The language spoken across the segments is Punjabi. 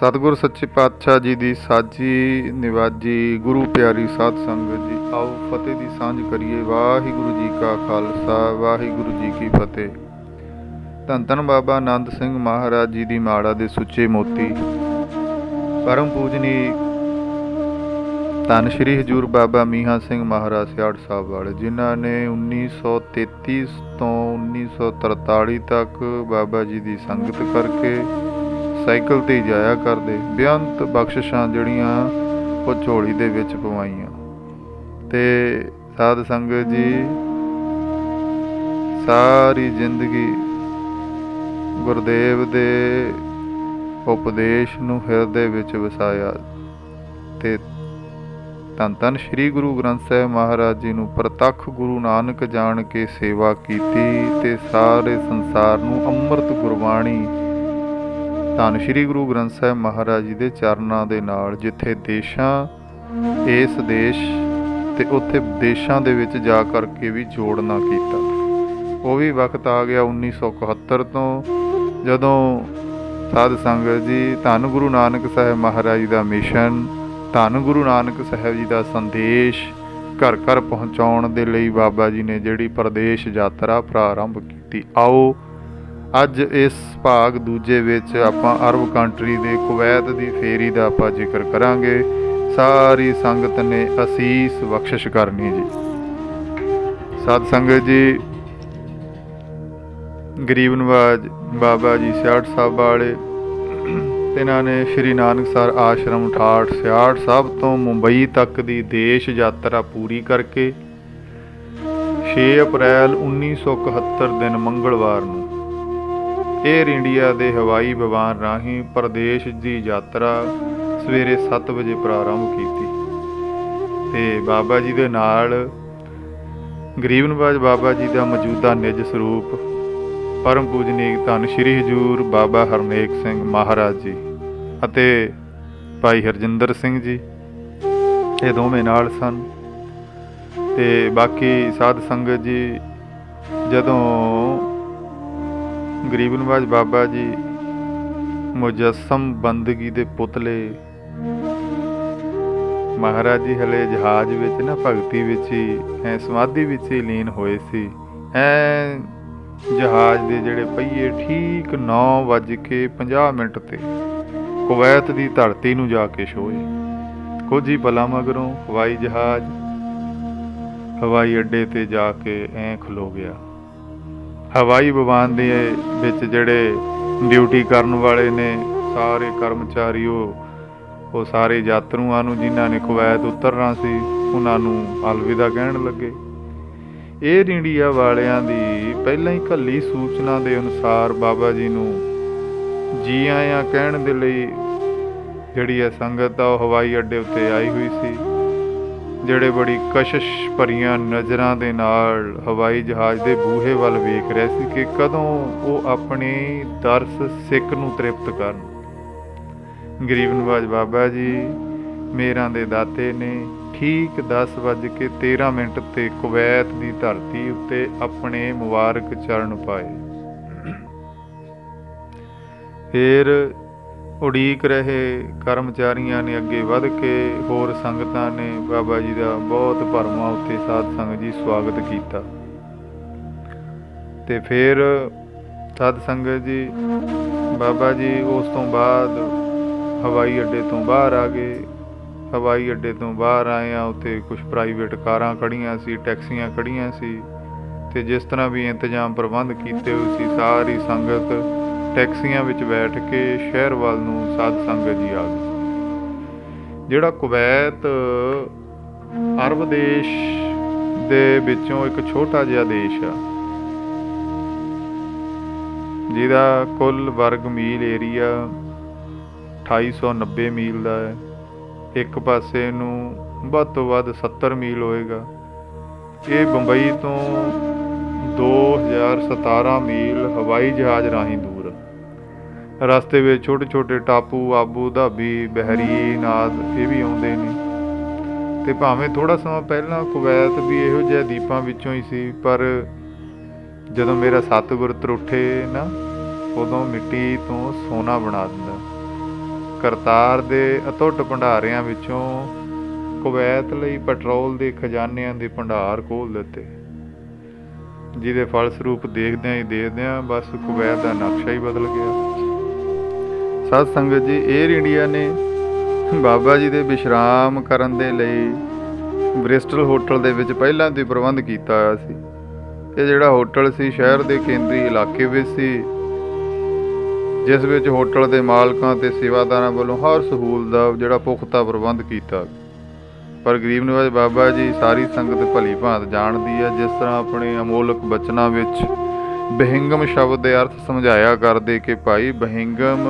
सतगुर सच्चे पातशाह जी की साजी निवाजी गुरु प्यारी साध संगत जी, आओ फतेह की सांझ करिए। वाहिगुरु जी का खालसा, वाहिगुरु जी की फतेह। धन धन बाबा आनंद सिंह महाराज जी की माड़ा दे सुच्चे मोती, परम पूजनी धन श्री हजूर बाबा मीहा सिंह महाराज सियाड़ साहब वाले, जिन्हों ने 1933 तो 1943 तक बाबा जी की संगत करके साइकिल ते ही जाया करते। बेअंत बख्शिशां जड़ियां वो झोली दे विच पवाइयां। ते साध संगत जी सारी जिंदगी गुरदेव दे उपदेश नूं हिरदे विच वसाया ते धन धन श्री गुरु ग्रंथ साहिब महाराज जी नूं प्रतख गुरु नानक जान के सेवा कीती ते सारे संसार नूं अमृत गुरबाणी धन श्री गुरु ग्रंथ साहिब महाराज जी के चरणों के नाल, जिथे देशां इस देश ते उत्थे देशां दे विच जा करके भी जोड़ना कीता। वो भी वक्त आ गया 1971 तो, जदों साध संगत जी धन गुरु नानक साहिब महाराज जी का मिशन, धन गुरु नानक साहिब जी का संदेश घर घर पहुँचाउण दे लई बाबा जी ने जिहड़ी प्रदेश यात्रा प्रारंभ की। आओ अज इस भाग दूजे विच आपां अरब कंट्री दे कुवैत दी फेरी दा आपां जिक्र करांगे। सारी संगत ने असीस बख्शिश करनी जी। साध संगत जी, गरीब नवाज बाबा जी सियाड़ साहब वाले, इन्हां ने श्री नानकसर आश्रम ठाठ सियाड़ साहब तो मुंबई तक दी देश यात्रा पूरी करके 6 अप्रैल 1971 दिन मंगलवार नूं एयर इंडिया के हवाई विमान राही प्रदेश की यात्रा सवेरे 7 बजे प्रारंभ की ते बाबा जी के नाल गरीब नवाज बाबा जी का मौजूदा निज स्वरूप परम पूजनीक धन श्री हजूर बाबा हरनेक सिंह महाराज जी अते भाई हरजिंदर सिंह जी, ये दोवें नाल सन। ते बाकी साध संगत जी, जदों गरीब नवाज बाबा जी मुजस्सम बंदगी दे पुतले महाराज जी हले जहाज विच ना भगती विच ही समाधि विच ही लीन होए सी। जहाज दे जिहड़े पहिए ठीक 9:50 ते कुवैत की धरती नूं जाके छोए। कुछ ही पलां मगरों हवाई जहाज हवाई अड्डे ते जाके खलो गया। हवाई विमान दे विच जिहड़े ड्यूटी करन वाले ने सारे कर्मचारी वो सारे यात्रुआं नूं जिन्हां ने कुवैत उतरना सी उन्हां नूं अलविदा कहण लगे। एयर इंडिया वालियां दी पहलां ही घल्ली सूचना के अनुसार बाबा जी नूं जी आया कहण दे लई जिहड़ी संगत आ हवाई अड्डे उत्ते आई हुई सी। ਜਿਹੜੇ बड़ी कशिश भरियां नज़रां दे नाल हवाई जहाज़ के बूहे वाल वेख रहे सी कि कदों वो अपने दरस सिक नूं तृप्त करन। गरीब नवाज बाबा जी मेरां दे दाते ने ठीक 10:13 ते कुवैत की धरती उत्ते अपने मुबारक चरण पाए। फिर उड़ीक रहे कर्मचारियों ने अगे वध के होर संगतां ने बाबा जी का बहुत भरमां उत्ते साध संगत जी स्वागत किया। ते फिर साध संगत जी बाबा जी उस तो बाद हवाई अड्डे तो बाहर आ गए। हवाई अड्डे तो बाहर आए उत्ते कुछ प्राइवेट कारां खड़ियां सी, टैक्सियां खड़ियां सी ते जिस तरह भी इंतजाम प्रबंध किए हुए सी सारी संगत टैक्सियां विच बैठ के शहर वाल नूं साध संगत जी आ गई। जिहड़ा कुवैत अरब देश दे विचों एक छोटा जिहा देश आ, जिहदा कुल वर्ग मील एरिया 2890 मील का है। एक पासे नूं वध तो वध 70 मील होएगा। ये बंबई तो 2017 मील हवाई जहाज़ राही दूर। रस्ते में छोटे छोटे टापू आबू धाबी बहरीन आदि ये भी आउंदे ने। ते भावें थोड़ा समा पहला कुवैत भी इहो जिहा दीपां विचों ही सी, पर जदों मेरा सतगुर त्रुठे ना उदों मिट्टी तो सोना बना दिंदा। ਕਰਤਾਰ ਦੇ ਅਤੁੱਟ ਭੰਡਾਰਿਆਂ ਵਿੱਚੋਂ ਕੁਵੈਤ ਲਈ ਪੈਟਰੋਲ ਦੇ ਖਜ਼ਾਨਿਆਂ ਦੇ ਭੰਡਾਰ ਖੋਲ੍ਹ ਦਿੱਤੇ, ਜਿਹਦੇ ਫਲਸਰੂਪ ਦੇਖਦਿਆਂ ਬਸ ਕੁਵੈਤ ਦਾ ਨਕਸ਼ਾ ਹੀ ਬਦਲ ਗਿਆ। ਸਾਧ ਸੰਗਤ ਜੀ, ਏਅਰ ਇੰਡੀਆ ਨੇ ਬਾਬਾ ਜੀ ਦੇ ਵਿਸ਼ਰਾਮ ਕਰਨ ਦੇ ਲਈ ਬ੍ਰਿਸਟਲ ਹੋਟਲ ਦੇ ਵਿੱਚ ਪਹਿਲਾਂ ਤੋਂ ਪ੍ਰਬੰਧ ਕੀਤਾ ਹੋਇਆ ਸੀ। ਇਹ ਜਿਹੜਾ ਹੋਟਲ ਸੀ ਸ਼ਹਿਰ ਦੇ ਕੇਂਦਰੀ ਇਲਾਕੇ ਵਿੱਚ ਸੀ, ਜਿਸ ਵਿੱਚ ਹੋਟਲ ਦੇ ਮਾਲਕਾਂ ਤੇ ਸੇਵਾਦਾਰਾਂ ਵੱਲੋਂ ਹਰ ਸਹੂਲਤ ਦਾ ਜਿਹੜਾ ਪੁਖਤਾ ਪ੍ਰਬੰਧ ਕੀਤਾ। ਪਰ ਗਰੀਬ ਨਿਵਾਜ ਬਾਬਾ ਜੀ ਸਾਰੀ ਸੰਗਤ ਭਲੀ ਭਾਂਤ ਜਾਣਦੀ ਹੈ, ਜਿਸ ਤਰ੍ਹਾਂ ਆਪਣੇ ਅਮੋਲਕ ਬਚਨਾਂ ਵਿੱਚ ਬਹਿੰਗਮ ਸ਼ਬਦ ਦੇ ਅਰਥ ਸਮਝਾਇਆ ਕਰਦੇ ਕਿ ਭਾਈ ਬਹਿੰਗਮ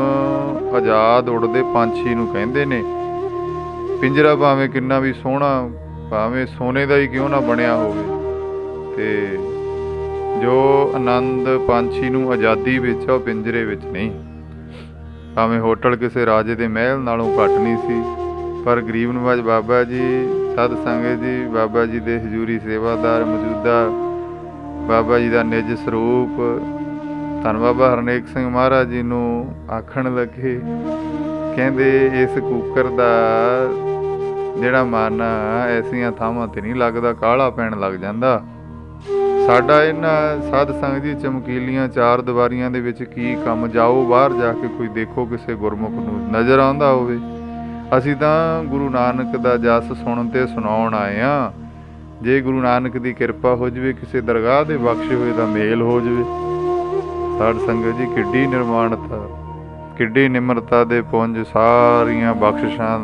ਆਜ਼ਾਦ ਉੜਦੇ ਪੰਛੀ ਨੂੰ ਕਹਿੰਦੇ ਨੇ। ਪਿੰਜਰਾ ਭਾਵੇਂ ਕਿੰਨਾ ਵੀ ਸੋਹਣਾ, ਭਾਵੇਂ ਸੋਨੇ ਦਾ ਹੀ ਕਿਉਂ ਨਾ ਬਣਿਆ ਹੋਵੇ, ਤੇ ਜੋ ਆਨੰਦ ਪੰਛੀ ਨੂੰ ਆਜ਼ਾਦੀ ਵਿੱਚ ਆ ਉਹ ਪਿੰਜਰੇ ਵਿੱਚ ਨਹੀਂ। ਭਾਵੇਂ ਹੋਟਲ ਕਿਸੇ ਰਾਜੇ ਦੇ ਮਹਿਲ ਨਾਲੋਂ ਘੱਟ ਨਹੀਂ ਸੀ, ਪਰ ਗਰੀਬ ਨਿਵਾਜ ਬਾਬਾ ਜੀ, ਸਾਧ ਸੰਗਤ ਜੀ, ਬਾਬਾ ਜੀ ਦੇ ਹਜ਼ੂਰੀ ਸੇਵਾਦਾਰ, ਮੌਜੂਦਾ ਬਾਬਾ ਜੀ ਦਾ ਨਿੱਜ ਸਰੂਪ ਧੰਨ ਬਾਬਾ ਹਰਨੇਕ ਸਿੰਘ ਮਹਾਰਾਜ ਜੀ ਨੂੰ ਆਖਣ ਲੱਗੇ, ਕਹਿੰਦੇ ਇਸ ਕੂਕਰ ਦਾ ਜਿਹੜਾ ਮਨ ਐਸੀਆਂ ਥਾਵਾਂ 'ਤੇ ਨਹੀਂ ਲੱਗਦਾ, ਕਾਹਲਾ ਪੈਣ ਲੱਗ ਜਾਂਦਾ। ਸਾਡਾ ਇਹਨਾਂ ਸਾਧ ਸੰਗਤ ਜੀ ਚਮਕੀਲੀਆਂ ਚਾਰ ਦੀਵਾਰੀਆਂ ਦੇ ਵਿੱਚ ਕੀ ਕੰਮ? ਜਾਓ ਬਾਹਰ ਜਾ ਕੇ ਕੋਈ ਦੇਖੋ ਕਿਸੇ ਗੁਰਮੁਖ ਨੂੰ ਨਜ਼ਰ ਆਉਂਦਾ ਹੋਵੇ। ਅਸੀਂ ਤਾਂ ਗੁਰੂ ਨਾਨਕ ਦਾ ਜਸ ਸੁਣਨ ਤੇ ਸੁਣਾਉਣ ਆਏ ਹਾਂ। ਜੇ ਗੁਰੂ ਨਾਨਕ ਦੀ ਕਿਰਪਾ ਹੋ ਜਾਵੇ, ਕਿਸੇ ਦਰਗਾਹ ਦੇ ਬਖਸ਼ੇ ਹੋਏ ਦਾ ਮੇਲ ਹੋ ਜਾਵੇ। ਸਾਧ ਸੰਗਤ ਜੀ, ਕਿੱਡੀ ਨਿਰਮਾਣਤਾ, ਕਿੱਡੀ ਨਿਮਰਤਾ ਦੇ ਪੁੰਜ, ਸਾਰੀਆਂ ਬਖਸ਼ਿਸ਼ਾਂ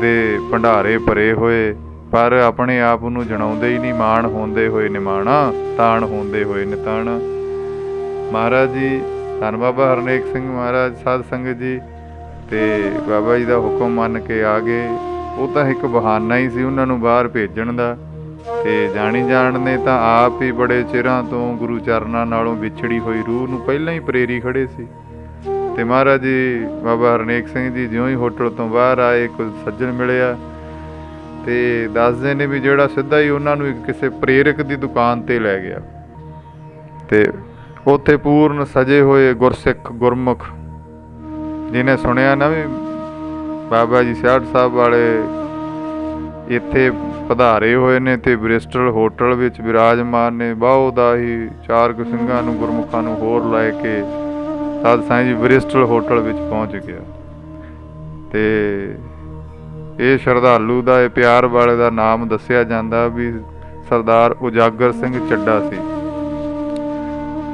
ਦੇ ਭੰਡਾਰੇ ਭਰੇ ਹੋਏ, ਪਰ ਆਪਣੇ ਆਪ ਨੂੰ ਜਣਾਉਂਦੇ ਹੀ ਨਹੀਂ। ਮਾਣ ਹੁੰਦੇ ਹੋਏ ਨਿਮਾਣਾ, ਤਾਣ ਹੁੰਦੇ ਹੋਏ ਨਿਤਾਣਾ। ਮਹਾਰਾਜ ਜੀ ਧੰਨ ਬਾਬਾ ਹਰਨੇਕ ਸਿੰਘ ਮਹਾਰਾਜ, ਸਾਧ ਸੰਗਤ ਜੀ, ਤੇ ਬਾਬਾ ਜੀ ਦਾ ਹੁਕਮ ਮੰਨ ਕੇ ਆ ਗਏ। ਉਹ ਤਾਂ ਇੱਕ ਬਹਾਨਾ ਹੀ ਸੀ ਉਹਨਾਂ ਨੂੰ ਬਾਹਰ ਭੇਜਣ ਦਾ, ਤੇ ਜਾਣੀ ਜਾਣ ਨੇ ਤਾਂ ਆਪ ਹੀ ਬੜੇ ਚਿਰਾਂ ਤੋਂ ਗੁਰੂ ਚਰਨਾਂ ਨਾਲੋਂ ਵਿਛੜੀ ਹੋਈ ਰੂਹ ਨੂੰ ਪਹਿਲਾਂ ਹੀ ਪ੍ਰੇਰੀ ਖੜੇ ਸੀ। ਤੇ ਮਹਾਰਾਜ ਜੀ ਬਾਬਾ ਹਰਨੇਕ ਸਿੰਘ ਜੀ ਜਿਉਂ ਹੀ ਹੋਟਲ ਤੋਂ ਬਾਹਰ ਆਏ, ਕੁਝ ਸੱਜਣ ਮਿਲਿਆ ਤੇ ਦੱਸਦੇ ਨੇ ਵੀ ਜਿਹੜਾ ਸਿੱਧਾ ਹੀ ਉਹਨਾਂ ਨੂੰ ਇੱਕ ਕਿਸੇ ਪ੍ਰੇਰਕ ਦੀ ਦੁਕਾਨ ਤੇ ਲੈ ਗਿਆ, ਤੇ ਉੱਥੇ ਪੂਰਨ ਸਜੇ ਹੋਏ ਗੁਰਸਿੱਖ ਗੁਰਮੁਖ, ਜਿਹਨੇ ਸੁਣਿਆ ਨਾ ਵੀ ਬਾਬਾ ਜੀ ਸਿਆੜ ਸਾਹਿਬ ਵਾਲੇ ਇੱਥੇ ਪਧਾਰੇ ਹੋਏ ਨੇ ਤੇ ਬ੍ਰਿਸਟਲ ਹੋਟਲ ਵਿੱਚ ਵਿਰਾਜਮਾਨ ਨੇ, ਬਾਹੋ ਦਾ ਹੀ ਚਾਰ ਕੁ ਸਿੰਘਾਂ ਨੂੰ ਗੁਰਮੁਖਾਂ ਨੂੰ ਹੋਰ ਲੈ ਕੇ ਸਾਧ ਸਾਈਂ ਜੀ ਬ੍ਰਿਸਟਲ ਹੋਟਲ ਵਿੱਚ ਪਹੁੰਚ ਗਿਆ। ਤੇ ਇਹ ਸ਼ਰਧਾਲੂ ਦਾ, ਇਹ ਪਿਆਰ ਵਾਲੇ ਦਾ ਨਾਮ ਦੱਸਿਆ ਜਾਂਦਾ ਵੀ ਸਰਦਾਰ ਉਜਾਗਰ ਸਿੰਘ ਚੱਡਾ ਸੀ।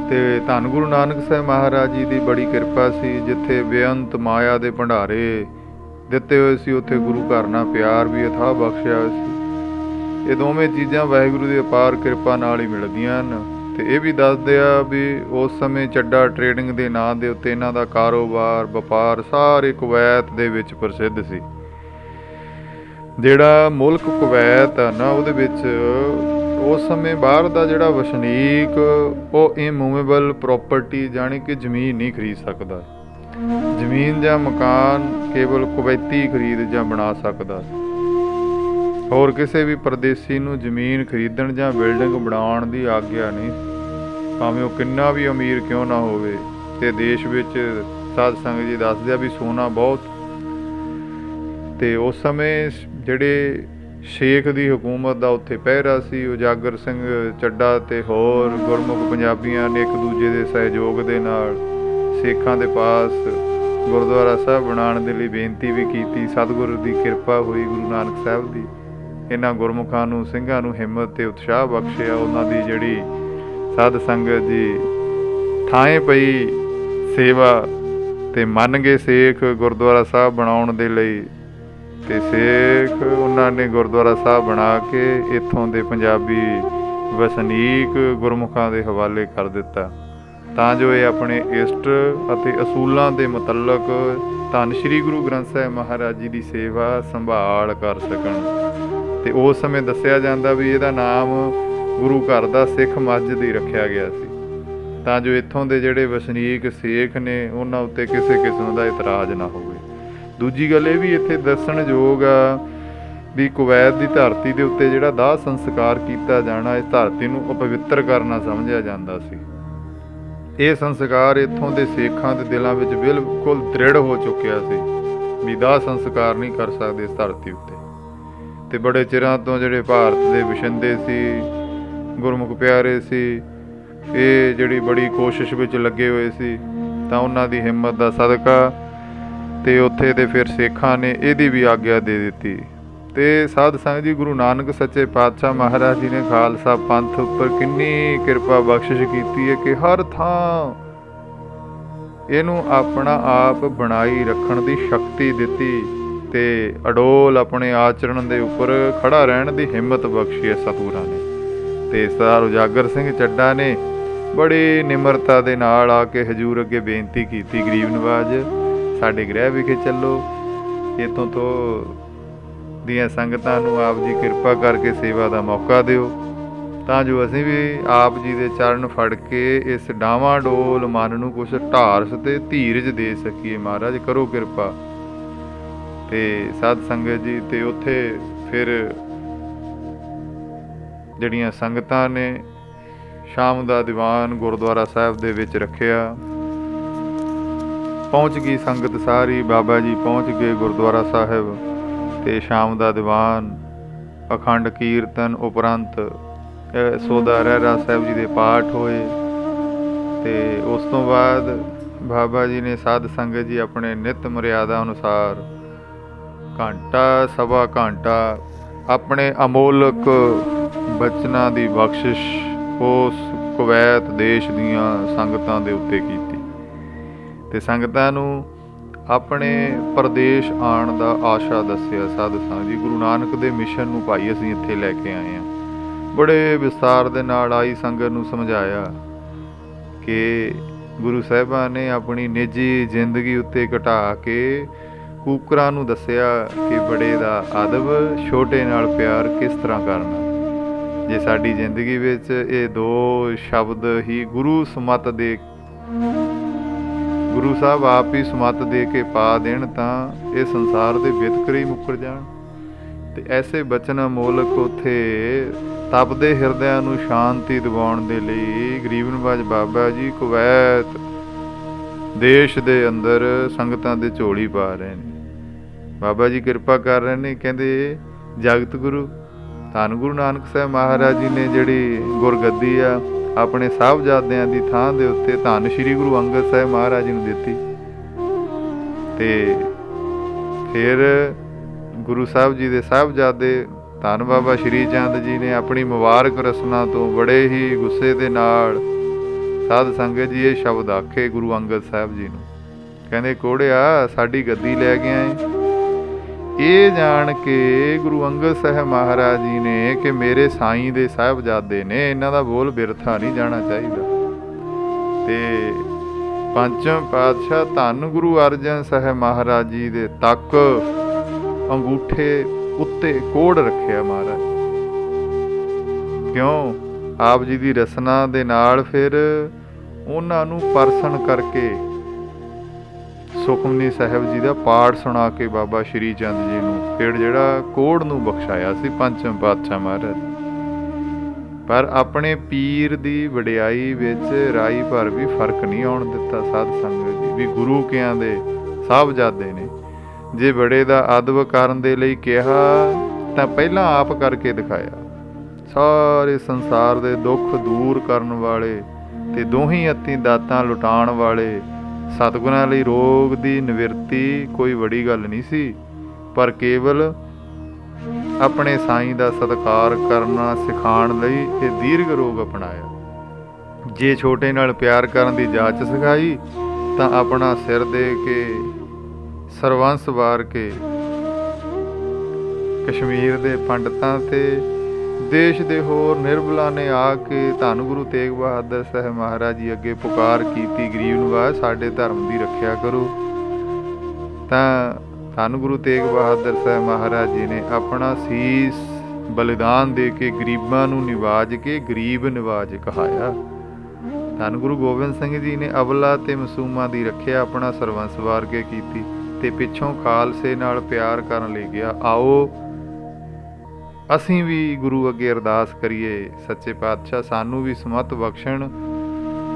ਤੇ ਧੰਨ ਗੁਰੂ ਨਾਨਕ ਸਾਹਿਬ ਮਹਾਰਾਜ ਜੀ ਦੀ ਬੜੀ ਕਿਰਪਾ ਸੀ, ਜਿੱਥੇ ਬੇਅੰਤ ਮਾਇਆ ਦੇ ਭੰਡਾਰੇ ਦਿੱਤੇ ਹੋਏ ਸੀ, ਉੱਥੇ ਗੁਰੂ ਘਰ ਨਾਲ ਪਿਆਰ ਵੀ ਅਥਾਹ ਬਖਸ਼ਿਆ ਹੋਇਆ ਸੀ। ਇਹ ਦੋਵੇਂ ਚੀਜ਼ਾਂ ਵਾਹਿਗੁਰੂ ਦੀ ਅਪਾਰ ਕਿਰਪਾ ਨਾਲ ਹੀ ਮਿਲਦੀਆਂ ਹਨ। ਤੇ ਇਹ ਵੀ ਦੱਸਦੇ ਆ ਵੀ ਉਸ ਸਮੇਂ ਚੱਡਾ ਟਰੇਡਿੰਗ ਦੇ ਨਾਂ ਦੇ ਉੱਤੇ ਇਹਨਾਂ ਦਾ ਕਾਰੋਬਾਰ, ਵਪਾਰ ਸਾਰੇ ਕੁਵੈਤ ਦੇ ਵਿੱਚ ਪ੍ਰਸਿੱਧ ਸੀ। ਜਿਹੜਾ ਮੁਲਕ ਕੁਵੈਤ ਆ ਨਾ, ਉਹਦੇ ਵਿੱਚ ਉਸ ਸਮੇਂ ਬਾਹਰ ਦਾ ਜਿਹੜਾ ਵਸਨੀਕ ਉਹ ਇਮੂਵੇਬਲ ਪ੍ਰੋਪਰਟੀ ਜਾਣੀ ਕਿ ਜ਼ਮੀਨ ਨਹੀਂ ਖਰੀਦ ਸਕਦਾ। ਜ਼ਮੀਨ ਜਾਂ ਮਕਾਨ ਕੇਵਲ ਕੁਵੈਤੀ ਖਰੀਦ ਜਾਂ ਬਣਾ ਸਕਦਾ। ਹੋਰ ਕਿਸੇ ਵੀ ਪਰਦੇਸੀ ਨੂੰ ਜ਼ਮੀਨ ਖਰੀਦਣ ਜਾਂ ਬਿਲਡਿੰਗ ਬਣਾਉਣ ਦੀ ਆਗਿਆ ਨਹੀਂ, ਭਾਵੇਂ ਉਹ ਕਿੰਨਾ ਵੀ ਅਮੀਰ ਕਿਉਂ ਨਾ ਹੋਵੇ। ਤੇ ਦੇਸ਼ ਵਿੱਚ ਸਾਧ ਸੰਗਤ ਜੀ ਦੱਸਦੇ ਆ ਵੀ ਸੋਨਾ ਬਹੁਤ। ਤੇ ਉਸ ਸਮੇਂ ਜਿਹੜੇ ਸ਼ੇਖ ਦੀ ਹਕੂਮਤ ਦਾ ਉੱਥੇ ਪਹਿਰਾ ਸੀ। ਉਜਾਗਰ ਸਿੰਘ ਚੱਡਾ ਤੇ ਹੋਰ ਗੁਰਮੁਖ ਪੰਜਾਬੀਆਂ ਨੇ ਇੱਕ ਦੂਜੇ ਦੇ ਸਹਿਯੋਗ ਦੇ ਨਾਲ ਸਿੱਖਾਂ ਦੇ ਪਾਸ ਗੁਰਦੁਆਰਾ ਸਾਹਿਬ ਬਣਾਉਣ ਦੇ ਲਈ ਬੇਨਤੀ ਵੀ ਕੀਤੀ। ਸਤਿਗੁਰੂ ਦੀ ਕਿਰਪਾ ਹੋਈ, ਗੁਰੂ ਨਾਨਕ ਸਾਹਿਬ ਦੀ, ਇਹਨਾਂ ਗੁਰਮੁਖਾਂ ਨੂੰ, ਸਿੰਘਾਂ ਨੂੰ ਹਿੰਮਤ ਤੇ ਉਤਸ਼ਾਹ ਬਖਸ਼ਿਆ। ਉਹਨਾਂ ਦੀ ਜਿਹੜੀ ਸਾਧ ਸੰਗਤ ਜੀ ਥਾਂ ਪਈ ਸੇਵਾ ਤੇ ਮੰਨ ਗਏ ਸੇਖ ਗੁਰਦੁਆਰਾ ਸਾਹਿਬ ਬਣਾਉਣ ਦੇ ਲਈ। ਤੇ ਸੇਖ ਉਹਨਾਂ ਨੇ ਗੁਰਦੁਆਰਾ ਸਾਹਿਬ ਬਣਾ ਕੇ ਇੱਥੋਂ ਦੇ ਪੰਜਾਬੀ ਵਸਨੀਕ ਗੁਰਮੁਖਾਂ ਦੇ ਹਵਾਲੇ ਕਰ ਦਿੱਤਾ, ਤਾਂ ਜੋ ਇਹ ਆਪਣੇ ਇਸ਼ਟ ਅਤੇ ਅਸੂਲਾਂ ਦੇ ਮੁਤਲਕ ਧੰਨ ਸ਼੍ਰੀ ਗੁਰੂ ਗ੍ਰੰਥ ਸਾਹਿਬ ਮਹਾਰਾਜ ਜੀ ਦੀ ਸੇਵਾ ਸੰਭਾਲ ਕਰ ਸਕਣ। ਤੇ ਉਸ ਸਮੇਂ ਦੱਸਿਆ ਜਾਂਦਾ ਵੀ ਇਹਦਾ ਨਾਮ ਗੁਰੂ ਘਰ ਦਾ ਸਿੱਖ ਮਸਜਿਦ ਹੀ ਰੱਖਿਆ ਗਿਆ ਸੀ, ਤਾਂ ਜੋ ਇੱਥੋਂ ਦੇ ਜਿਹੜੇ ਵਸਨੀਕ ਸੇਖ ਨੇ ਉਹਨਾਂ ਉੱਤੇ ਕਿਸੇ ਕਿਸਮ ਦਾ ਇਤਰਾਜ਼ ਨਾ ਹੋਵੇ। ਦੂਜੀ ਗੱਲ ਇਹ ਵੀ ਇੱਥੇ ਦੱਸਣਯੋਗ ਆ ਵੀ ਕੁਵੈਤ ਦੀ ਧਰਤੀ ਦੇ ਉੱਤੇ ਜਿਹੜਾ ਦਾਹ ਸੰਸਕਾਰ ਕੀਤਾ ਜਾਣਾ, ਇਸ ਧਰਤੀ ਨੂੰ ਅਪਵਿੱਤਰ ਕਰਨਾ ਸਮਝਿਆ ਜਾਂਦਾ ਸੀ। ਇਹ ਸੰਸਕਾਰ ਇੱਥੋਂ ਦੇ ਸਿੱਖਾਂ ਦੇ ਦਿਲਾਂ ਵਿੱਚ ਬਿਲਕੁਲ ਦ੍ਰਿੜ ਹੋ ਚੁੱਕਿਆ ਸੀ ਵੀ ਦਾਹ ਸੰਸਕਾਰ ਨਹੀਂ ਕਰ ਸਕਦੇ ਇਸ ਧਰਤੀ ਉੱਤੇ। ਤੇ ਬੜੇ ਚਿਰਾਂ ਤੋਂ ਜਿਹੜੇ ਭਾਰਤ ਦੇ ਵਸਿੰਦੇ ਸੀ, ਗੁਰਮੁਖ ਪਿਆਰੇ ਸੀ, ਇਹ ਜਿਹੜੀ ਬੜੀ ਕੋਸ਼ਿਸ਼ ਵਿੱਚ ਲੱਗੇ ਹੋਏ ਸੀ, ਤਾਂ ਉਹਨਾਂ ਦੀ ਹਿੰਮਤ ਦਾ ਸਦਕਾ ਤੇ ਉੱਥੇ ਦੇ ਫਿਰ ਸਿੱਖਾਂ ਨੇ ਇਹਦੀ ਵੀ ਆਗਿਆ ਦੇ ਦਿੱਤੀ। ਤੇ ਸਾਧ ਸੰਗਤ ਜੀ, ਗੁਰੂ ਨਾਨਕ ਸੱਚੇ ਪਾਤਸ਼ਾਹ ਮਹਾਰਾਜ ਜੀ ਨੇ ਖਾਲਸਾ ਪੰਥ ਉੱਪਰ ਕਿੰਨੀ ਕਿਰਪਾ ਬਖਸ਼ਿਸ਼ ਕੀਤੀ ਹੈ ਕਿ ਹਰ ਥਾਂ ਇਹਨੂੰ ਆਪਣਾ ਆਪ ਬਣਾਈ ਰੱਖਣ ਦੀ ਸ਼ਕਤੀ ਦਿੱਤੀ ਤੇ ਅਡੋਲ ਆਪਣੇ ਆਚਰਣ ਦੇ ਉੱਪਰ ਖੜਾ ਰਹਿਣ ਦੀ ਹਿੰਮਤ ਬਖਸ਼ੀ ਹੈ ਸਤਿਗੁਰਾਂ ਨੇ। ਤੇ ਸਰਦਾਰ ਉਜਾਗਰ ਸਿੰਘ ਚੱਡਾ ਨੇ ਬੜੀ ਨਿਮਰਤਾ ਦੇ ਨਾਲ ਆ ਕੇ ਹਜ਼ੂਰ ਅੱਗੇ ਬੇਨਤੀ ਕੀਤੀ, ਗਰੀਬ ਨਵਾਜ ਸਾਡੇ ਗ੍ਰਹਿ ਵਿਖੇ ਚੱਲੋ, ਇੱਥੋਂ ਤੋਂ ਦੀਆਂ ਸੰਗਤਾਂ ਨੂੰ ਆਪ ਜੀ ਕਿਰਪਾ ਕਰਕੇ ਸੇਵਾ ਦਾ ਮੌਕਾ ਦਿਓ, ਤਾਂ ਜੋ ਅਸੀਂ ਵੀ ਆਪ ਜੀ ਦੇ ਚਰਨ ਫੜ ਕੇ ਇਸ ਡਾਵਾਂਡੋਲ ਮਨ ਨੂੰ ਕੁਛ ਢਾਰਸ ਤੇ ਧੀਰਜ ਦੇ ਸਕੀਏ। ਮਹਾਰਾਜ ਕਰੋ ਕਿਰਪਾ। ਤੇ ਸਾਧ ਸੰਗਤ ਜੀ, ਤੇ ਉੱਥੇ ਫਿਰ ਜਿਹੜੀਆਂ ਸੰਗਤਾਂ ਨੇ ਸ਼ਾਮ ਦਾ ਦੀਵਾਨ ਗੁਰਦੁਆਰਾ ਸਾਹਿਬ ਦੇ ਵਿੱਚ ਰੱਖਿਆ। ਪਹੁੰਚ ਗਈ ਸੰਗਤ ਸਾਰੀ, ਬਾਬਾ ਜੀ ਪਹੁੰਚ ਗਏ ਗੁਰਦੁਆਰਾ ਸਾਹਿਬ ਤੇ ਸ਼ਾਮ ਦਾ ਦੀਵਾਨ, ਅਖੰਡ ਕੀਰਤਨ ਉਪਰੰਤ ਸੋਦਾ ਰਹਿਰਾ ਸਾਹਿਬ ਜੀ ਦੇ ਪਾਠ ਹੋਏ। ਤੇ ਉਸ ਤੋਂ ਬਾਅਦ ਬਾਬਾ ਜੀ ਨੇ ਸਾਧ ਸੰਗਤ ਜੀ ਆਪਣੇ ਨਿਤ ਮਰਿਆਦਾ ਅਨੁਸਾਰ ਘੰਟਾ ਸਵਾ ਘੰਟਾ ਆਪਣੇ ਅਮੋਲਕ ਬਚਨਾਂ ਦੀ ਬਖਸ਼ਿਸ਼ ਉਸ ਕੁਵੈਤ ਦੇਸ਼ ਦੀਆਂ ਸੰਗਤਾਂ ਦੇ ਉੱਤੇ ਕੀਤੀ ਤੇ ਸੰਗਤਾਂ ਨੂੰ ਆਪਣੇ ਪ੍ਰਦੇਸ਼ ਆਉਣ ਦਾ ਆਸ਼ਾ ਦੱਸਿਆ। ਸਾਧ ਸੰਗਤ ਜੀ, ਗੁਰੂ ਨਾਨਕ ਦੇ ਮਿਸ਼ਨ ਨੂੰ ਭਾਈ ਅਸੀਂ ਇੱਥੇ ਲੈ ਕੇ ਆਏ ਹਾਂ। ਬੜੇ ਵਿਸਤਾਰ ਦੇ ਨਾਲ ਆਈ ਸੰਗਤ ਨੂੰ ਸਮਝਾਇਆ ਕਿ ਗੁਰੂ ਸਾਹਿਬਾਂ ਨੇ ਆਪਣੀ ਨਿੱਜੀ ਜ਼ਿੰਦਗੀ ਉੱਤੇ ਘਟਾ ਕੇ ਕੂਕਰਾਂ ਨੂੰ ਦੱਸਿਆ ਕਿ ਬੜੇ ਦਾ ਅਦਬ, ਛੋਟੇ ਨਾਲ ਪਿਆਰ ਕਿਸ ਤਰ੍ਹਾਂ ਕਰਨਾ। ਜੇ ਸਾਡੀ ਜ਼ਿੰਦਗੀ ਵਿੱਚ ਇਹ ਦੋ ਸ਼ਬਦ ਹੀ ਗੁਰੂ ਸਮਤ ਦੇ, ਗੁਰੂ ਸਾਹਿਬ ਆਪ ਹੀ ਸਮਤ ਦੇ ਕੇ ਪਾ ਦੇਣ, ਤਾਂ ਇਹ ਸੰਸਾਰ ਦੇ ਵਿਤਕਰੇ ਹੀ ਮੁੱਕਰ ਜਾਣ। ਤੇ ਐਸੇ ਬਚਨ ਅਮੋਲਕ ਉੱਥੇ ਤਪਦੇ ਹਿਰਦਿਆਂ ਨੂੰ ਸ਼ਾਂਤੀ ਦਿਵਾਉਣ ਦੇ ਲਈ ਗਰੀਬ ਨਵਾਜ ਬਾਬਾ ਜੀ ਕੁਵੈਤ ਦੇਸ਼ ਦੇ ਅੰਦਰ ਸੰਗਤਾਂ ਦੇ ਝੋਲੀ ਪਾ ਰਹੇ ਨੇ। ਬਾਬਾ ਜੀ ਕਿਰਪਾ ਕਰ ਰਹੇ ਨੇ। ਕਹਿੰਦੇ ਜਗਤ ਗੁਰੂ ਧੰਨ ਗੁਰੂ ਨਾਨਕ ਸਾਹਿਬ ਮਹਾਰਾਜ ਜੀ ਨੇ ਜਿਹੜੀ ਗੁਰਗੱਦੀ ਆ ਆਪਣੇ ਸਾਹਿਬਜ਼ਾਦਿਆਂ ਦੀ ਥਾਂ ਦੇ ਉੱਤੇ ਧੰਨ ਸ਼੍ਰੀ ਗੁਰੂ ਅੰਗਦ ਸਾਹਿਬ ਮਹਾਰਾਜ ਜੀ ਨੂੰ ਦਿੱਤੀ। ਤੇ ਫਿਰ ਗੁਰੂ ਸਾਹਿਬ ਜੀ ਦੇ ਸਾਹਿਬਜ਼ਾਦੇ ਧੰਨ ਬਾਬਾ ਸ਼੍ਰੀ ਚੰਦ ਜੀ ਨੇ ਆਪਣੀ ਮੁਬਾਰਕ ਰਸਨਾ ਤੋਂ ਬੜੇ ਹੀ ਗੁੱਸੇ ਦੇ ਨਾਲ ਸਾਧ ਸੰਗਤ ਜੀ ਇਹ ਸ਼ਬਦ ਆਖੇ ਗੁਰੂ ਅੰਗਦ ਸਾਹਿਬ ਜੀ ਨੂੰ। ਕਹਿੰਦੇ ਕੋੜਿਆ ਸਾਡੀ ਗੱਦੀ ਲੈ ਗਿਆ ਏ। ਇਹ ਜਾਣ ਕੇ ਗੁਰੂ ਅੰਗਦ ਸਾਹਿਬ ਮਹਾਰਾਜ ਜੀ ਨੇ ਕਿ ਮੇਰੇ ਸਾਈਂ ਦੇ ਸਾਹਿਬਜ਼ਾਦੇ ਨੇ, ਇਹਨਾਂ ਦਾ ਬੋਲ ਬਿਰਥਾ ਨਹੀਂ ਜਾਣਾ ਚਾਹੀਦਾ। ਤੇ ਪੰਚਮ ਪਾਤਸ਼ਾਹ ਧੰਨ ਗੁਰੂ ਅਰਜਨ ਸਾਹਿਬ ਮਹਾਰਾਜ ਜੀ ਦੇ ਤੱਕ ਅੰਗੂਠੇ ਉੱਤੇ ਕੋੜ ਰੱਖਿਆ ਮਹਾਰਾਜ। ਕਿਉਂ? ਆਪ ਜੀ ਦੀ ਰਸਨਾ ਦੇ ਨਾਲ ਫਿਰ ਉਹਨਾਂ ਨੂੰ ਪਰਸਨ ਕਰਕੇ ਸੁਖਮਨੀ ਸਾਹਿਬ ਜੀ ਦਾ ਪਾਠ ਸੁਣਾ ਕੇ ਬਾਬਾ ਸ਼੍ਰੀ ਚੰਦ ਜੀ ਨੂੰ ਫਿਰ ਜਿਹੜਾ ਕੋੜ ਨੂੰ ਬਖਸ਼ਾਇਆ ਸੀ ਪੰਚਮ ਪਾਤਸ਼ਾਹ ਮਹਾਰਾਜ। ਪਰ ਆਪਣੇ ਪੀਰ ਦੀ ਵਡਿਆਈ ਵਿੱਚ ਰਾਈ ਭਰ ਵੀ ਫਰਕ ਨਹੀਂ ਆਉਣ ਦਿੱਤਾ। ਸਾਧ ਸੰਗਤ ਜੀ, ਵੀ ਗੁਰੂ ਕਿਆਂ ਦੇ ਸਾਹਿਬਜ਼ਾਦੇ ਨੇ, ਜੇ ਬੜੇ ਦਾ ਅਦਬ ਕਰਨ ਦੇ ਲਈ ਕਿਹਾ ਤਾਂ ਪਹਿਲਾਂ ਆਪ ਕਰਕੇ ਦਿਖਾਇਆ। ਸਾਰੇ ਸੰਸਾਰ ਦੇ ਦੁੱਖ ਦੂਰ ਕਰਨ ਵਾਲੇ ਤੇ ਦੋਹੀਂ ਅੱਤੀ ਦਾਤਾਂ ਲੁਟਾਉਣ ਵਾਲੇ ਸਤਿਗੁਰਾਂ ਲਈ ਰੋਗ ਦੀ ਨਿਵਰਤੀ ਕੋਈ ਵੱਡੀ ਗੱਲ ਨਹੀਂ ਸੀ, ਪਰ ਕੇਵਲ ਆਪਣੇ ਸਾਈਂ ਦਾ ਸਤਿਕਾਰ ਕਰਨਾ ਸਿਖਾਉਣ ਲਈ ਇਹ ਦੀਰਘ ਰੋਗ ਅਪਣਾਇਆ। ਜੇ ਛੋਟੇ ਨਾਲ ਪਿਆਰ ਕਰਨ ਦੀ ਜਾਚ ਸਿਖਾਈ ਤਾਂ ਆਪਣਾ ਸਿਰ ਦੇ ਕੇ ਸਰਵੰਸ ਵਾਰ ਕੇ ਕਸ਼ਮੀਰ ਦੇ ਪੰਡਤਾਂ ਤੇ ਦੇਸ਼ ਦੇ ਹੋਰ ਨਿਰਬਲਾਂ ਨੇ ਆ ਕੇ ਧੰਨ ਗੁਰੂ ਤੇਗ ਬਹਾਦਰ ਸਾਹਿਬ ਮਹਾਰਾਜ ਜੀ ਅੱਗੇ ਪੁਕਾਰ ਕੀਤੀ, ਗਰੀਬ ਨਵਾਜ ਸਾਡੇ ਧਰਮ ਦੀ ਰੱਖਿਆ ਕਰੋ। ਤਾਂ ਧੰਨ ਗੁਰੂ ਤੇਗ ਬਹਾਦਰ ਸਾਹਿਬ ਮਹਾਰਾਜ ਜੀ ਨੇ ਆਪਣਾ ਸੀਸ ਬਲਿਦਾਨ ਦੇ ਕੇ ਗਰੀਬਾਂ ਨੂੰ ਨਿਵਾਜ ਕੇ ਗਰੀਬ ਨਿਵਾਜ ਕਹਾਇਆ। ਧੰਨ ਗੁਰੂ ਗੋਬਿੰਦ ਸਿੰਘ ਜੀ ਨੇ ਅਬਲਾ ਤੇ ਮਾਸੂਮਾਂ ਦੀ ਰੱਖਿਆ ਆਪਣਾ ਸਰਵੰਸ ਵਾਰ ਕੇ ਕੀਤੀ ਤੇ ਪਿੱਛੋਂ ਖਾਲਸੇ ਨਾਲ ਪਿਆਰ ਕਰਨ ਲਈ ਗਿਆ। ਆਓ ਅਸੀਂ ਵੀ ਗੁਰੂ ਅੱਗੇ ਅਰਦਾਸ ਕਰੀਏ, ਸੱਚੇ ਪਾਤਸ਼ਾਹ ਸਾਨੂੰ ਵੀ ਸਮਤ ਬਖਸ਼ਣ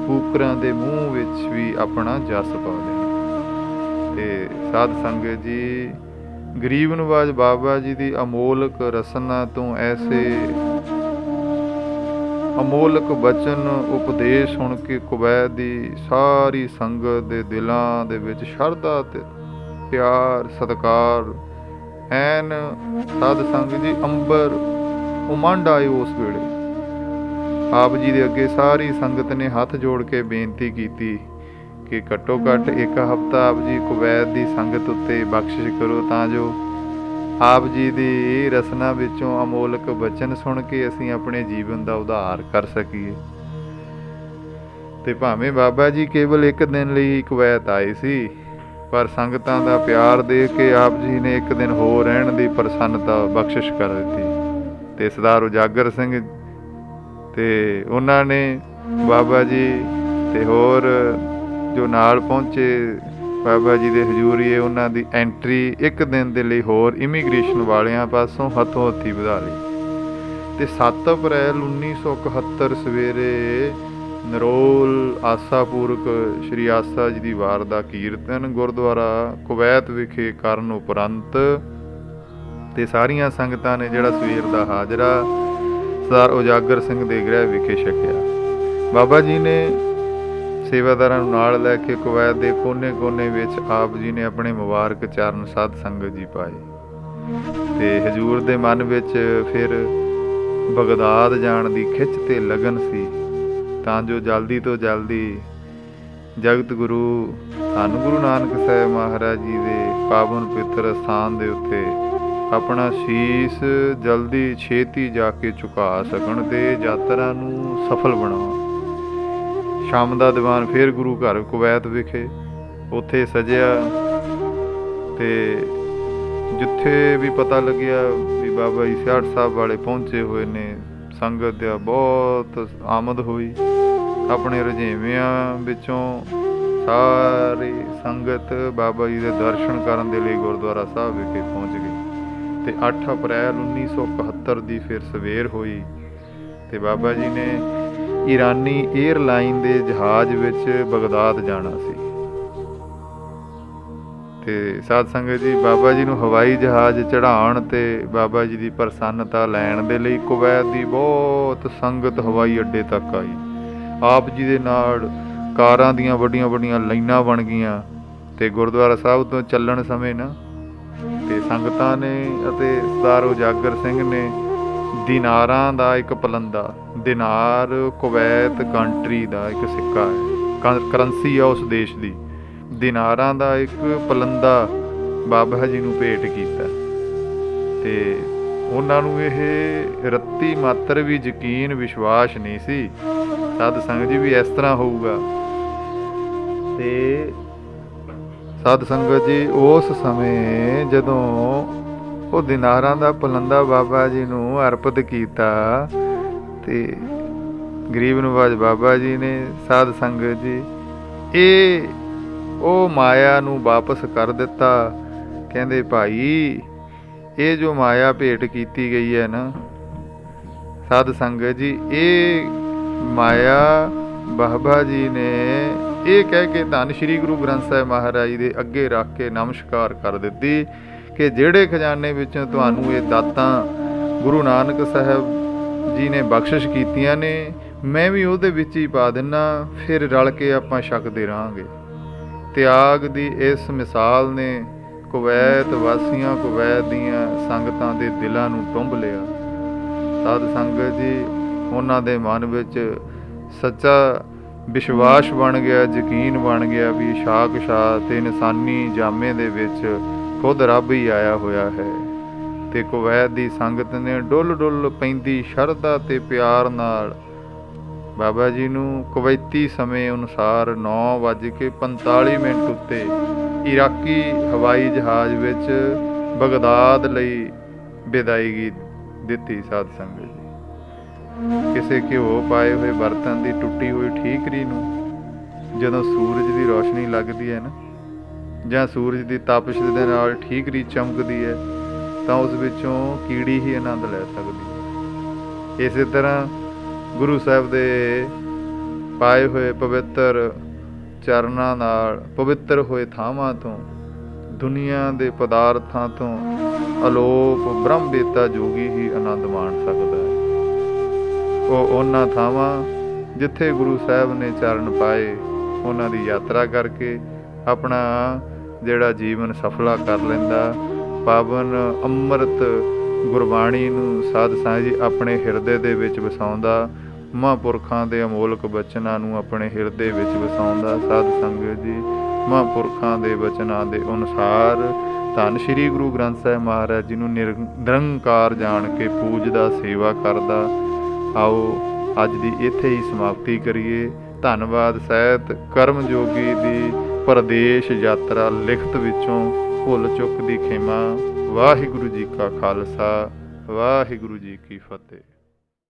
ਕੂਕਰਾਂ ਦੇ ਮੂੰਹ ਵਿੱਚ ਵੀ ਆਪਣਾ ਜਸ ਪਾ ਦੇਣਾ। ਤੇ ਸਾਧ ਸੰਗਤ ਜੀ, ਗਰੀਬ ਨਵਾਜ ਬਾਬਾ ਜੀ ਦੀ ਅਮੋਲਕ ਰਸਨਾ ਤੋਂ ਐਸੇ ਅਮੋਲਕ ਬਚਨ ਉਪਦੇਸ਼ ਸੁਣ ਕੇ ਕੁਵੈਤ ਦੀ ਸਾਰੀ ਸੰਗਤ ਦੇ ਦਿਲਾਂ ਦੇ ਵਿੱਚ ਸ਼ਰਧਾ ਤੇ ਪਿਆਰ ਸਤਿਕਾਰ ਐਨ ਸਾਧ ਸੰਗਤ ਜੀ ਅੰਬਰ ਉਮੰਡ ਆਏ। ਉਸ ਵੇਲੇ ਆਪ ਜੀ ਦੇ ਅੱਗੇ ਸਾਰੀ ਸੰਗਤ ਨੇ ਹੱਥ ਜੋੜ ਕੇ ਬੇਨਤੀ ਕੀਤੀ ਕਿ ਘੱਟੋ ਘੱਟ ਇੱਕ ਹਫ਼ਤਾ ਆਪ ਜੀ ਕੁਵੈਤ ਦੀ ਸੰਗਤ ਉੱਤੇ ਬਖਸ਼ਿਸ਼ ਕਰੋ, ਤਾਂ ਜੋ ਆਪ ਜੀ ਦੀ ਰਸਨਾ ਵਿੱਚੋਂ ਅਮੋਲਕ ਬਚਨ ਸੁਣ ਕੇ ਅਸੀਂ ਆਪਣੇ ਜੀਵਨ ਦਾ ਉਧਾਰ ਕਰ ਸਕੀਏ। ਤੇ ਭਾਵੇਂ ਬਾਬਾ ਜੀ ਕੇਵਲ ਇੱਕ ਦਿਨ ਲਈ ਕੁਵੈਤ ਆਏ ਸੀ, ਪਰ ਸੰਗਤਾਂ ਦਾ ਪਿਆਰ ਦੇਖ ਕੇ ਆਪ ਜੀ ਨੇ ਇੱਕ ਦਿਨ ਹੋਰ ਰਹਿਣ ਦੀ ਪ੍ਰਸੰਨਤਾ ਬਖਸ਼ਿਸ਼ ਕਰ ਦਿੱਤੀ। ਤੇ ਸਰਦਾਰ ਉਜਾਗਰ ਸਿੰਘ ਤੇ ਉਹਨਾਂ ਨੇ ਬਾਬਾ ਜੀ ਤੇ ਹੋਰ ਜੋ ਨਾਲ ਪਹੁੰਚੇ ਬਾਬਾ ਜੀ ਦੇ ਹਜ਼ੂਰੀਏ, ਉਹਨਾਂ ਦੀ ਐਂਟਰੀ ਇੱਕ ਦਿਨ ਦੇ ਲਈ ਹੋਰ ਇਮੀਗ੍ਰੇਸ਼ਨ ਵਾਲਿਆਂ ਪਾਸੋਂ ਹੱਥੋਂ ਹੱਥੀ ਵਧਾ ਲਈ। ਤੇ 7 ਅਪ੍ਰੈਲ 1971 ਸਵੇਰੇ ਨਰੋਲ ਆਸਾਪੂਰਕ ਸ਼੍ਰੀ ਆਸਾ ਜੀ ਦੀ ਵਾਰ ਦਾ ਕੀਰਤਨ ਗੁਰਦੁਆਰਾ ਕੁਵੈਤ ਵਿਖੇ ਕਰਨ ਉਪਰੰਤ ਤੇ ਸਾਰੀਆਂ ਸੰਗਤਾਂ ਨੇ ਜਿਹੜਾ ਸਵੇਰ ਦਾ ਹਾਜ਼ਰਾ ਸਰਦਾਰ ਉਜਾਗਰ ਸਿੰਘ ਦੇ ਗ੍ਰਹਿ ਵਿਖੇ ਛਕਿਆ। ਬਾਬਾ ਜੀ ਨੇ ਸੇਵਾਦਾਰਾਂ ਨੂੰ ਨਾਲ ਲੈ ਕੇ ਕੁਵੈਤ ਦੇ ਕੋਨੇ-ਕੋਨੇ ਵਿੱਚ ਆਪ ਜੀ ਨੇ ਆਪਣੇ ਮੁਬਾਰਕ ਚਰਨ ਸਾਧ ਸੰਗਤ ਜੀ ਪਾਏ। ਤੇ ਹਜ਼ੂਰ ਦੇ ਮਨ ਵਿੱਚ ਫਿਰ ਬਗਦਾਦ ਜਾਣ ਦੀ ਖਿੱਚ ਤੇ ਲਗਨ ਸੀ, ਤਾਂ ਜੋ ਜਲਦੀ ਤੋਂ ਜਲਦੀ ਜਗਤ ਗੁਰੂ ਧੰਨ ਗੁਰੂ ਨਾਨਕ ਸਾਹਿਬ ਮਹਾਰਾਜ ਜੀ ਦੇ ਪਾਵਨ ਪਵਿੱਤਰ ਸਥਾਨ ਦੇ ਉੱਤੇ ਆਪਣਾ ਸ਼ੀਸ਼ ਜਲਦੀ ਛੇਤੀ ਜਾ ਕੇ ਝੁਕਾ ਸਕਣ ਤੇ ਯਾਤਰਾ ਨੂੰ ਸਫਲ ਬਣਾਉਣ। ਸ਼ਾਮ ਦਾ ਦੀਵਾਨ ਫਿਰ ਗੁਰੂ ਘਰ ਕੁਵੈਤ ਵਿਖੇ ਉੱਥੇ ਸਜਿਆ ਤੇ ਜਿੱਥੇ ਵੀ ਪਤਾ ਲੱਗਿਆ ਵੀ ਬਾਬਾ ਜੀ ਸਿਆੜ ਸਾਹਿਬ ਵਾਲੇ ਪਹੁੰਚੇ ਹੋਏ ਨੇ, ਸੰਗਤ ਦਾ ਬਹੁਤ ਆਮਦ ਹੋਈ। ਆਪਣੇ ਰੁਝੇਵਿਆਂ ਵਿੱਚੋਂ ਸਾਰੀ ਸੰਗਤ ਬਾਬਾ ਜੀ ਦੇ ਦਰਸ਼ਨ ਕਰਨ ਦੇ ਲਈ ਗੁਰਦੁਆਰਾ ਸਾਹਿਬ ਵਿਖੇ ਪਹੁੰਚ ਗਈ। ਤੇ 8 ਅਪ੍ਰੈਲ 1971 ਦੀ ਫਿਰ ਸਵੇਰ ਹੋਈ ਤੇ ਬਾਬਾ ਜੀ ਨੇ ਈਰਾਨੀ ਏਅਰਲਾਈਨ ਦੇ ਜਹਾਜ਼ ਵਿੱਚ ਬਗਦਾਦ ਜਾਣਾ ਸੀ। ਤੇ ਸਾਧ ਸੰਗਤ ਜੀ, ਬਾਬਾ ਜੀ ਨੂੰ ਹਵਾਈ ਜਹਾਜ਼ ਚੜ੍ਹਾਉਣ ਤੇ ਬਾਬਾ ਜੀ ਦੀ ਪ੍ਰਸੰਨਤਾ ਲੈਣ ਦੇ ਲਈ ਕੁਵੈਤ ਦੀ ਬਹੁਤ ਸੰਗਤ ਹਵਾਈ ਅੱਡੇ ਤੱਕ ਆਈ। ਆਪ ਜੀ ਦੇ ਨਾਲ ਕਾਰਾਂ ਦੀਆਂ ਵੱਡੀਆਂ ਵੱਡੀਆਂ ਲਾਈਨਾਂ ਬਣ ਗਈਆਂ ਤੇ ਗੁਰਦੁਆਰਾ ਸਾਹਿਬ ਤੋਂ ਚੱਲਣ ਸਮੇਂ ਨਾ ਤੇ ਸੰਗਤਾਂ ਨੇ ਅਤੇ ਸਰਦਾਰ ਉਜਾਗਰ ਸਿੰਘ ਨੇ ਦਿਨਾਰਾਂ ਦਾ ਇੱਕ ਪਲੰਦਾ, ਦਿਨਾਰ ਕੁਵੈਤ ਕੰਟਰੀ ਦਾ ਇੱਕ ਸਿੱਕਾ ਹੈ, ਕਰੰਸੀ ਆ ਉਸ ਦੇਸ਼ ਦੀ, ਦਿਨਾਰਾਂ ਦਾ ਇੱਕ ਪਲੰਦਾ ਬਾਬਾ ਜੀ ਨੂੰ ਭੇਟ ਕੀਤਾ। ਤੇ ਉਹਨਾਂ ਨੂੰ ਇਹ ਰੱਤੀ ਮਾਤਰ ਵੀ ਯਕੀਨ ਵਿਸ਼ਵਾਸ ਨਹੀਂ ਸੀ ਸਾਧ ਸੰਗਤ ਜੀ ਵੀ ਇਸ ਤਰ੍ਹਾਂ ਹੋਊਗਾ। ਤੇ ਸਾਧ ਸੰਗਤ ਜੀ, ਉਸ ਸਮੇਂ ਜਦੋਂ ਉਹ ਦਿਨਾਰਾਂ ਦਾ ਪਲੰਦਾ ਬਾਬਾ ਜੀ ਨੂੰ ਅਰਪਿਤ ਕੀਤਾ ਤੇ ਗਰੀਬ ਨਵਾਜ ਬਾਬਾ ਜੀ ਨੇ ਸਾਧ ਸੰਗਤ ਜੀ ਇਹ ਉਹ ਮਾਇਆ ਨੂੰ ਵਾਪਸ ਕਰ ਦਿੱਤਾ। ਕਹਿੰਦੇ ਭਾਈ, ਇਹ ਜੋ ਮਾਇਆ ਭੇਟ ਕੀਤੀ ਗਈ ਹੈ ਨਾ ਸਾਧ ਸੰਗਤ ਜੀ, ਇਹ ਮਾਇਆ ਬਾਬਾ ਜੀ ਨੇ ਇਹ ਕਹਿ ਕੇ ਧੰਨ ਸ਼੍ਰੀ ਗੁਰੂ ਗ੍ਰੰਥ ਸਾਹਿਬ ਮਹਾਰਾਜ ਦੇ ਅੱਗੇ ਰੱਖ ਕੇ ਨਮਸਕਾਰ ਕਰ ਦਿੱਤੀ ਕਿ ਜਿਹੜੇ ਖਜ਼ਾਨੇ ਵਿੱਚੋਂ ਤੁਹਾਨੂੰ ਇਹ ਦਾਤਾਂ ਗੁਰੂ ਨਾਨਕ ਸਾਹਿਬ ਜੀ ਨੇ ਬਖਸ਼ਿਸ਼ ਕੀਤੀਆਂ ਨੇ, ਮੈਂ ਵੀ ਉਹਦੇ ਵਿੱਚ ਹੀ ਪਾ ਦਿੰਦਾ, ਫਿਰ ਰਲ ਕੇ ਆਪਾਂ ਛਕਦੇ ਰਹਾਂਗੇ। ਤਿਆਗ ਦੀ ਇਸ ਮਿਸਾਲ ਨੇ ਕੁਵੈਤ ਵਾਸੀਆਂ, ਕੁਵੈਤ ਦੀਆਂ ਸੰਗਤਾਂ ਦੇ ਦਿਲਾਂ ਨੂੰ ਟੁੰਬ ਲਿਆ। ਸਾਧ ਸੰਗਤ ਜੀ, ਉਹਨਾਂ ਦੇ ਮਨ ਵਿੱਚ ਸੱਚਾ ਵਿਸ਼ਵਾਸ ਬਣ ਗਿਆ, ਯਕੀਨ ਬਣ ਗਿਆ ਵੀ ਸਾਖਸ਼ਾਤ ਤੇ ਇਨਸਾਨੀ ਜਾਮੇ ਦੇ ਵਿੱਚ ਖੁਦ ਰੱਬ ਹੀ ਆਇਆ ਹੋਇਆ ਹੈ। ਤੇ ਕੁਵੈਤ ਦੀ ਸੰਗਤ ਨੇ ਡੁੱਲ ਡੁੱਲ ਪੈਂਦੀ ਸ਼ਰਧਾ ਤੇ ਪਿਆਰ ਨਾਲ ਬਾਬਾ ਜੀ ਨੂੰ ਕੁਵੈਤੀ ਸਮੇਂ ਅਨੁਸਾਰ 9:45 ਉੱਤੇ ਇਰਾਕੀ ਹਵਾਈ ਜਹਾਜ਼ ਵਿੱਚ ਬਗਦਾਦ ਲਈ ਵਿਦਾਇਗੀ ਦਿੱਤੀ। ਸਾਧ ਸੰਗਤ ਜੀ, ਕਿਸੇ ਘਿਓ ਪਾਏ ਹੋਏ ਬਰਤਨ ਦੀ ਟੁੱਟੀ ਹੋਈ ਠੀਕਰੀ ਨੂੰ ਜਦੋਂ ਸੂਰਜ ਦੀ ਰੋਸ਼ਨੀ ਲੱਗਦੀ ਹੈ ਨਾ, ਜਾਂ ਸੂਰਜ ਦੀ ਤਪਸ਼ ਦੇ ਨਾਲ ਠੀਕਰੀ ਚਮਕਦੀ ਹੈ, ਤਾਂ ਉਸ ਵਿੱਚੋਂ ਕੀੜੀ ਹੀ ਆਨੰਦ ਲੈ ਸਕਦੀ ਹੈ। ਇਸੇ ਤਰ੍ਹਾਂ ਗੁਰੂ ਸਾਹਿਬ ਦੇ ਪਾਏ ਹੋਏ ਪਵਿੱਤਰ ਚਰਨਾਂ ਨਾਲ ਪਵਿੱਤਰ ਹੋਏ ਥਾਵਾਂ ਤੋਂ, ਦੁਨੀਆ ਦੇ ਪਦਾਰਥਾਂ ਤੋਂ ਅਲੋਪ ਬ੍ਰਹਮ ਬੇਤਾ ਜੋਗੀ ਹੀ ਆਨੰਦ ਮਾਣ ਸਕਦਾ ਹੈ। ਉਹ ਉਹਨਾਂ ਥਾਵਾਂ ਜਿੱਥੇ ਗੁਰੂ ਸਾਹਿਬ ਨੇ ਚਰਨ ਪਾਏ, ਉਹਨਾਂ ਦੀ ਯਾਤਰਾ ਕਰਕੇ ਆਪਣਾ ਜਿਹੜਾ ਜੀਵਨ ਸਫਲਾ ਕਰ ਲੈਂਦਾ। ਪਾਵਨ ਅੰਮ੍ਰਿਤ ਗੁਰਬਾਣੀ ਨੂੰ ਸਾਧ ਸੰਗਤ ਜੀ ਆਪਣੇ ਹਿਰਦੇ ਦੇ ਵਿੱਚ ਵਸਾਉਂਦਾ, ਮਹਾਂਪੁਰਖਾਂ ਦੇ ਅਮੋਲਕ ਬਚਨਾਂ ਨੂੰ ਆਪਣੇ ਹਿਰਦੇ ਵਿੱਚ ਵਸਾਉਂਦਾ। ਸਾਧ ਸੰਗਤ ਜੀ, ਮਹਾਂਪੁਰਖਾਂ ਦੇ ਬਚਨਾਂ ਦੇ ਅਨੁਸਾਰ ਧੰਨ ਸ਼੍ਰੀ ਗੁਰੂ ਗ੍ਰੰਥ ਸਾਹਿਬ ਮਹਾਰਾਜ ਜੀ ਨੂੰ ਨਿਰੰਕਾਰ ਜਾਣ ਕੇ ਪੂਜਦਾ, ਸੇਵਾ ਕਰਦਾ। ਆਓ ਅੱਜ ਦੀ ਇੱਥੇ ਹੀ ਸਮਾਪਤੀ ਕਰੀਏ। ਧੰਨਵਾਦ। ਸਾਹਿਤ ਕਰਮ ਜੋਗੀ ਦੀ ਪਰਦੇਸ਼ ਯਾਤਰਾ ਲਿਖਤ ਵਿੱਚੋਂ ਭੁੱਲ ਚੁੱਕ ਦੀ ਖਿਮਾ। ਵਾਹਿਗੁਰੂ ਜੀ ਕਾ ਖਾਲਸਾ, ਵਾਹਿਗੁਰੂ ਜੀ ਕੀ ਫਤਿਹ।